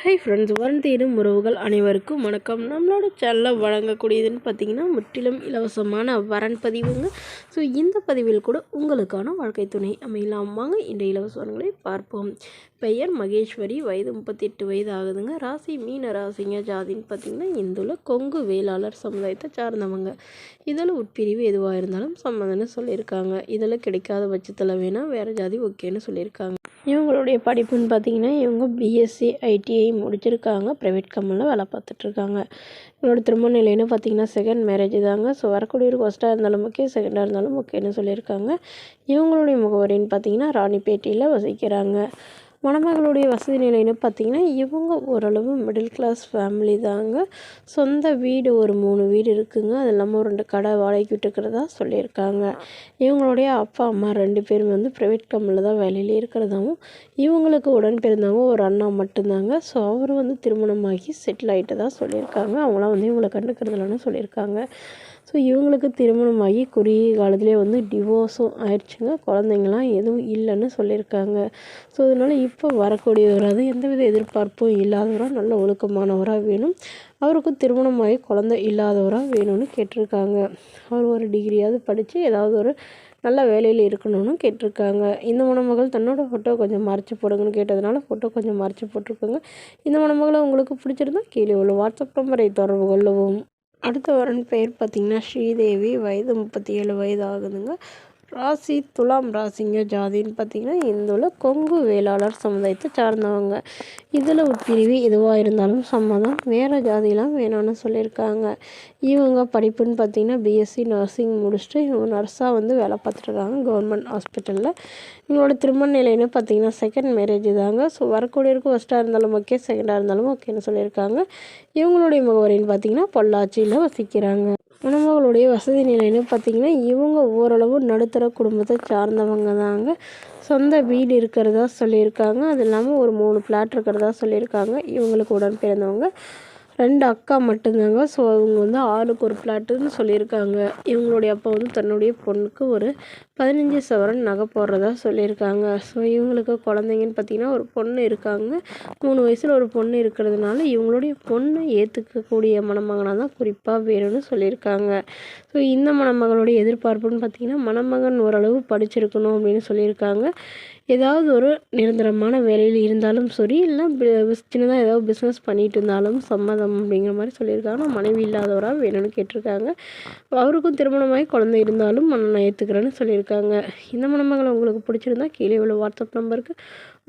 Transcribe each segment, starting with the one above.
Hi friends, வரன் தேடும் உறவுகள் அனைவருக்கும் வணக்கம். நம்மளோட சேனலில் வழங்கக்கூடியதுன்னு பார்த்தீங்கன்னா முற்றிலும் இலவசமான வரன் பதிவுங்க. ஸோ இந்த பதிவில் கூட உங்களுக்கான வாழ்க்கை துணை அமையலாம். வாங்க இந்த இலவச வரன்களை பார்ப்போம். பெயர் மகேஸ்வரி, வயது 38 வயது ஆகுதுங்க. ராசி மீன ராசிங்க. ஜாதின்னு பார்த்தீங்கன்னா இந்துல கொங்கு வேளாளர் சமுதாயத்தை சார்ந்தவங்க. இதில் உட்பிரிவு எதுவாக இருந்தாலும் சம்மதம்னு சொல்லியிருக்காங்க. இதில் கிடைக்காத பட்சத்தில் வேணால் வேறு ஜாதி ஓகேன்னு சொல்லியிருக்காங்க. இவங்களுடைய படிப்புன்னு பார்த்தீங்கன்னா இவங்க பிஎஸ்சி ஐடிஐ முடிச்சிருக்காங்க. ப்ரைவேட் கம்பெனியில் வேலை பார்த்துட்ருக்காங்க. இவங்களோட திருமண நிலைன்னு பார்த்தீங்கன்னா செகண்ட் மேரேஜ் தாங்க. ஸோ வரக்கூடியவருக்கு ஃபஸ்ட்டாக இருந்தாலும் ஓகே, செகண்டாக இருந்தாலும் ஓகேன்னு சொல்லியிருக்காங்க. இவங்களுடைய முகவரின்னு பார்த்தீங்கன்னா ராணிப்பேட்டையில் வசிக்கிறாங்க. மணமகளுடைய வசதி நிலைன்னு பார்த்திங்கன்னா இவங்க ஓரளவு மிடில் கிளாஸ் ஃபேமிலி தாங்க. சொந்த வீடு ஒரு 3 வீடு இருக்குதுங்க. அது இல்லாமல் ஒரு 2 கடை வாடகைக்கு விட்டுக்கிறதா சொல்லியிருக்காங்க. இவங்களுடைய அப்பா அம்மா 2 பேரும் ப்ரைவேட் கம்பெனியில் தான் வேலையில் இருக்கிறதாகவும், இவங்களுக்கு உடன் பிறந்தவங்க ஒரு அண்ணா மட்டும்தாங்க. ஸோ அவர் திருமணமாகி செட்டில் ஆகிட்டு தான் சொல்லியிருக்காங்க. அவங்களாம் இவங்களை கண்டுக்கிறதுலன்னு சொல்லியிருக்காங்க. ஸோ இவங்களுக்கு திருமணமாகி குறுகிய காலத்திலே டிவோர்ஸும் ஆயிடுச்சுங்க. குழந்தைங்களாம் எதுவும் இல்லைன்னு சொல்லியிருக்காங்க. ஸோ அதனால் இப்போ வரக்கூடியவராக எந்தவித எதிர்பார்ப்பும் இல்லாதவராக நல்ல ஒழுக்கமானவராக வேணும். அவருக்கும் திருமணமாகி குழந்தை இல்லாதவராக வேணும்னு கேட்டிருக்காங்க. அவர் ஒரு டிகிரியாவது படித்து ஏதாவது ஒரு நல்ல வேலையில் இருக்கணும்னு கேட்டிருக்காங்க. இந்த மணமகள் தன்னோட ஃபோட்டோ கொஞ்சம் மறைச்சி போடுங்கன்னு கேட்டதுனால ஃபோட்டோ கொஞ்சம் மறைச்சி போட்டிருக்காங்க. இந்த மணமகளை உங்களுக்கு பிடிச்சிருந்தா கீழே உள்ள வாட்ஸ்அப் நம்பரை தொடர்பு கொள்ளவும். அடுத்த வரன் பெயர் பார்த்திங்கன்னா ஸ்ரீதேவி, வயது 37 வயது ஆகுதுங்க. ராசி துலாம் ராசிங்க. ஜாதின்னு பார்த்திங்கன்னா இந்துல கொங்கு வேளாளர் சமுதாயத்தை சார்ந்தவங்க. இதில் உட்பிரிவு எதுவாக இருந்தாலும் சம்மதம், வேறு ஜாதியெலாம் வேணான்னு சொல்லியிருக்காங்க. இவங்க படிப்புன்னு பார்த்திங்கன்னா பிஎஸ்சி நர்சிங் முடிச்சுட்டு இவங்க நர்ஸாக வேலை பார்த்துட்ருக்காங்க கவர்மெண்ட் ஹாஸ்பிட்டலில். இவங்களோட திருமண நிலைன்னு பார்த்திங்கன்னா செகண்ட் மேரேஜ் தாங்க. ஸோ வரக்கூடியவருக்கு ஃபஸ்ட்டாக இருந்தாலும் ஓகே, செகண்டாக இருந்தாலும் ஓகேன்னு சொல்லியிருக்காங்க. இவங்களுடைய முகவரின்னு பார்த்திங்கன்னா பொள்ளாச்சியில் வசிக்கிறாங்க. மணமகளுடைய வசதி நிலைன்னு பார்த்திங்கன்னா இவங்க ஓரளவு நடுத்தர குடும்பத்தை சார்ந்தவங்க தாங்க. சொந்த வீடு இருக்கிறதா சொல்லியிருக்காங்க. அது இல்லாமல் ஒரு 3 ஃப்ளாட் இருக்கிறதா சொல்லியிருக்காங்க. இவங்களுக்கு உடன் பிறந்தவங்க 2 அக்கா மட்டும்தாங்க. ஸோ அவங்க ஆளுக்கு ஒரு ஃப்ளாட்டுன்னு சொல்லியிருக்காங்க. இவங்களுடைய அப்பா தன்னுடைய பொண்ணுக்கு ஒரு 15 சவரன் நகை போடுறதா சொல்லியிருக்காங்க. ஸோ இவங்களுக்கு குழந்தைங்கன்னு பார்த்திங்கன்னா ஒரு பொண்ணு இருக்காங்க. 3 வயசில் ஒரு பொண்ணு இருக்கிறதுனால இவங்களுடைய பொண்ணு ஏற்றுக்கக்கூடிய மணமகனாக தான் குறிப்பாக வேணும்னு சொல்லியிருக்காங்க. ஸோ இந்த மணமகளுடைய எதிர்பார்ப்புன்னு பார்த்திங்கன்னா மணமகன் ஓரளவு படிச்சிருக்கணும் அப்படின்னு சொல்லியிருக்காங்க. ஏதாவது ஒரு நிரந்தரமான வேலையில் இருந்தாலும் சரி, இல்லைனா சின்னதாக ஏதாவது பிஸ்னஸ் பண்ணிகிட்டு இருந்தாலும் சம்மதம் அப்படிங்கிற மாதிரி சொல்லியிருக்காங்க. மனைவி இல்லாதவராக வேணும்னு கேட்டிருக்காங்க. அவருக்கும் திருமணமாகி குழந்தை இருந்தாலும் நான் ஏற்றுக்கிறேன்னு சொல்லியிருக்காங்க. இந்த மணமகளை உங்களுக்கு பிடிச்சிருந்தா கீழே உள்ள வாட்ஸ்அப் நம்பருக்கு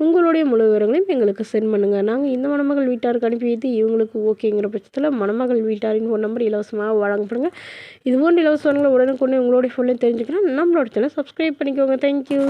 உங்களுடைய முழு விவரங்களையும் எங்களுக்கு சென்ட் பண்ணுங்கள். நாங்கள் இந்த மணமகள் வீட்டாருக்கு அனுப்பி வைத்து இவங்களுக்கு ஓகேங்கிற பட்சத்தில் மணமகள் வீட்டாரின் ஃபோன் நம்பர் இலவசமாக வழங்கப்படுங்க. இதுபோன்ற இலவசங்களை உடனுக்குடனே உங்களுடைய ஃபோன்லேயும் தெரிஞ்சுக்கணும். நம்மளோட சேனல் சப்ஸ்கிரைப் பண்ணிக்கோங்க. தேங்க்யூ.